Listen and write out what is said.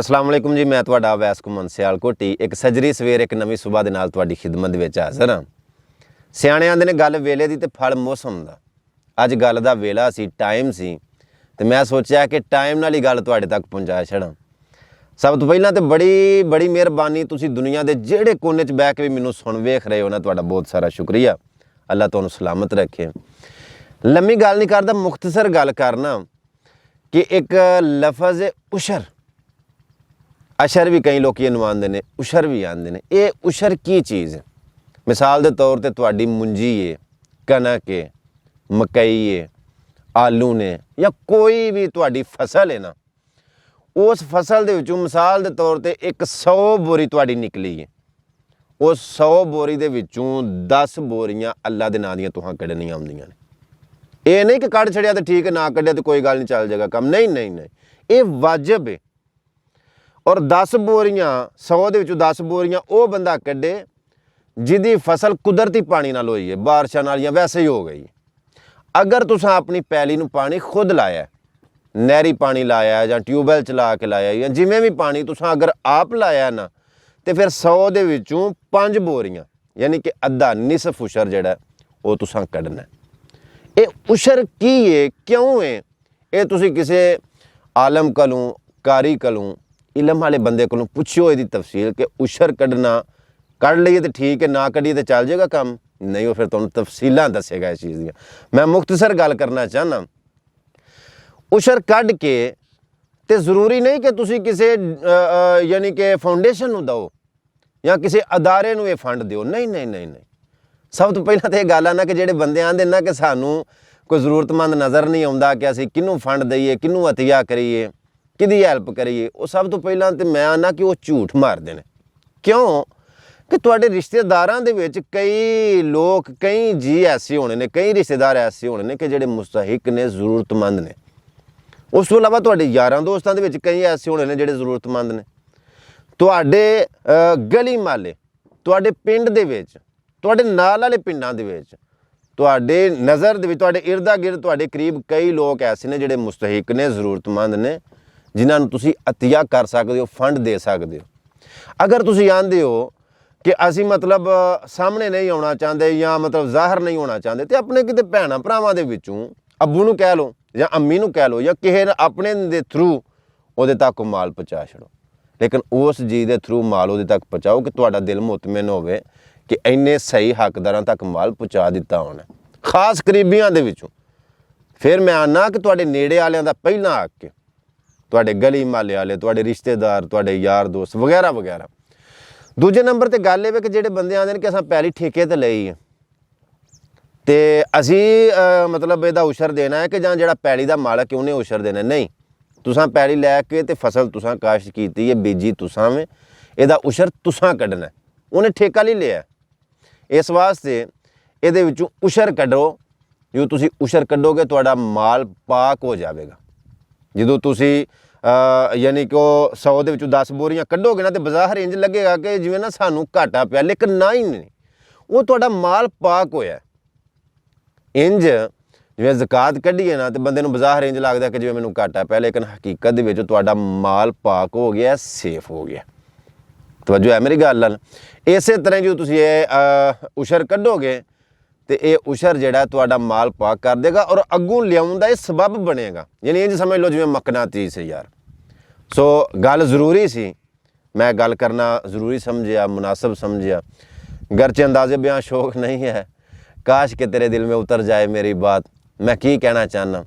अस्सलाम वालेकुम जी। मैं तुहाडा अवैस घुमन सियालकोटी एक सजरी सवेर एक नवीं सुबह दे नाल तुहाडी खिदमत विच हाज़र हां। सियाणे आंदे ने गल वेले दी ते फल मौसम दा। अज गल दा वेला सी, टाइम सी ते मैं सोचिया कि टाइम नाल ही गल तुहाडे तक पहुंचा छड़ां। सब तो पहलां ते बड़ी बड़ी मेहरबानी, तुसीं दुनिया दे जेहड़े कोने च बैठ के भी मैनूं सुन वेख रहे हो ना, तुहाडा बहुत सारा शुक्रिया। अल्लाह तुहानूं सलामत रखे। लम्मी गल नहीं करदा, मुख्तसर गल करना कि एक लफज है उशर। अशर भी कई लोग नवांदे ने, उशर भी आंदे ने। ये उशर की चीज़ है? मिसाल के तौर पर तुहाडी मुंजी है, कनक है, मकई है, आलू ने या कोई भी तुहाडी फसल है ना, उस फसल दे विचों मिसाल के तौर पर एक 100 बोरी तुहाडी निकली है। उस 100 बोरी दे विचों 10 बोरियां अल्लाह दे नां दियां तुहां कड्ढनियां आउंदियां ने। ये नहीं कि कढ़ छड़िया तो ठीक है, ना कढ़िया तो कोई गल नहीं, चल जाएगा काम। नहीं नहीं नहीं, ये वाजिब है। और 10 बोरियां 100 दे विचों 10 बोरियां वो बंदा कड्ढे जिहदी फसल कुदरती पानी नाल होई है, बारिशां नाल या वैसे ही हो गई। अगर तुसां अपनी पैली नूं पानी खुद लाया, नहरी पानी लाया या ट्यूबवैल चला के लाया या जिवें भी पानी तुसां अगर आप लाया ना, तो फिर 100 दे विचों 5 बोरियां यानी कि अद्धा निसफ उशर जिहड़ा वो तुसां कड्ढना। ये उशर की है, क्यों है? ये तुसीं किसी आलम कोलों, कारी कोलों, इलम वाले बंदे को पुछो इसकी तफसील कि उशर कढ़ना कढ़ लीए तो ठीक है, ना कढ़िए तो चल जाएगा काम। नहीं, वो फिर तुहानूं तफसीलां दसेगा इस चीज़ दी। मैं मुख्तसर गल करना चाहना, उशर कढ़ के तो जरूरी नहीं कि तुसीं किसी यानी कि फाउंडेशन नूं दो या किसी अदारे नूं ये फंड दिओ। नहीं नहीं नहीं नहीं, सब तो पहला तो यह गल है ना कि जेडे बंदे आंदे ना कि सानूं कोई जरूरतमंद नज़र नहीं आता कि असीं किनूं फंड दईए, किनूं अतिया करिए, किहदी हैल्प करिए। वो सब तो पहला तो मैं आना कि वो झूठ मारते हैं। क्यों कि तुहाडे रिश्तेदारां दे विच कई लोग, कई जी ऐसे होने ने, कई रिश्तेदार ऐसे होने ने कि जेडे मुस्तहिक ने, जरूरतमंद ने। उस तो इलावा तुहाडे यारां दोस्तां दे विच कई ऐसे होने ने जेडे जरूरतमंद ने। तुहाडे गली माले, तुहाडे पिंड दे विच, तुहाडे नाल वाले पिंडां दे विच, तुहाडे नज़र दे विच, तुहाडे इर्दा गिर्द, तुहाडे करीब कई लोग ऐसे ने जेडे मुस्तहिक ने, जरूरतमंद ने, जिन्हां नूं तुसीं अतिया कर सकदे हो, फंड दे सकदे हो। अगर तुसीं आंदे हो कि असीं मतलब सामने नहीं आउणा चाहते या मतलब ज़ाहिर नहीं होना चाहते, तो अपने किते भैणां भरावां दे विचों अब्बू नूं कह लो या अम्मी नूं कह लो या किसी अपने दे थ्रू उहदे तक माल पहुँचा छड़ो। लेकिन उस चीज़ के थ्रू माल उहदे तक पहुँचाओ कि तुहाडा दिल मुतमिन होवे कि इन्ने सही हकदारां तक माल पहुँचा दिता होना, खास करीबियां दे विचों। फिर मैं आना कि तुहाडे नेड़े वालियां दा पहला हक है, तुहाडे गली माले वाले, तुहाडे रिश्तेदार, तुहाडे यार दोस्त वगैरह वगैरह। दूजे नंबर ते गल ये कि जेडे बंदे आंदे ने कि असां पैली ठेके ते लई है ते असीं मतलब इहदा उशर देना है कि जां जेड़ा पैली दा मालक है उन्हें उशर देना। नहीं, तुसां पैली लैके ते फसल तुसां काश्त कीती है, बीजी तुसां में, इहदा उशर तुसां कड्ढना है, उन्हें ठेका नहीं लिया। इस वास्ते इहदे विचों उशर कड्ढो। जो तुसीं उशर कड्ढोगे तुहाडा माल पाक हो जाएगा। जो तुसीं यानी कि 100 दे विचों 10 बोरियां कड्ढोगे ना, तो बाज़ार इंज लगेगा कि जिवें ना सानूं घाटा पिया, लेकिन ना ही नहीं, वो तुहाडा माल पाक होया। इंज जिवें ज़कात कड्ढीए ना तो बंदे नूं बाज़ार इंज लगदा कि जिवें मैनूं घाटा पिया, लेकिन हकीकत दे विच तुहाडा माल पाक हो गया, सेफ हो गया। तवज्जो है मेरी गल नाल? इसे तरह जो तुसीं उशर कड्ढोगे तो ये उशर जिहड़ा तुहाडा माल पाक कर देगा और अग्गों लियाउण दा सबब बनेगा। यानी इंज समझ लो जिवें मकनातीस है यार। सो गल जरूरी सी, मैं गल करना जरूरी समझिया, मुनासिब समझिया। गरचे अंदाजे बयां शौक नहीं है, काश कि तेरे दिल में उतर जाए मेरी बात। मैं की कहना चाहना,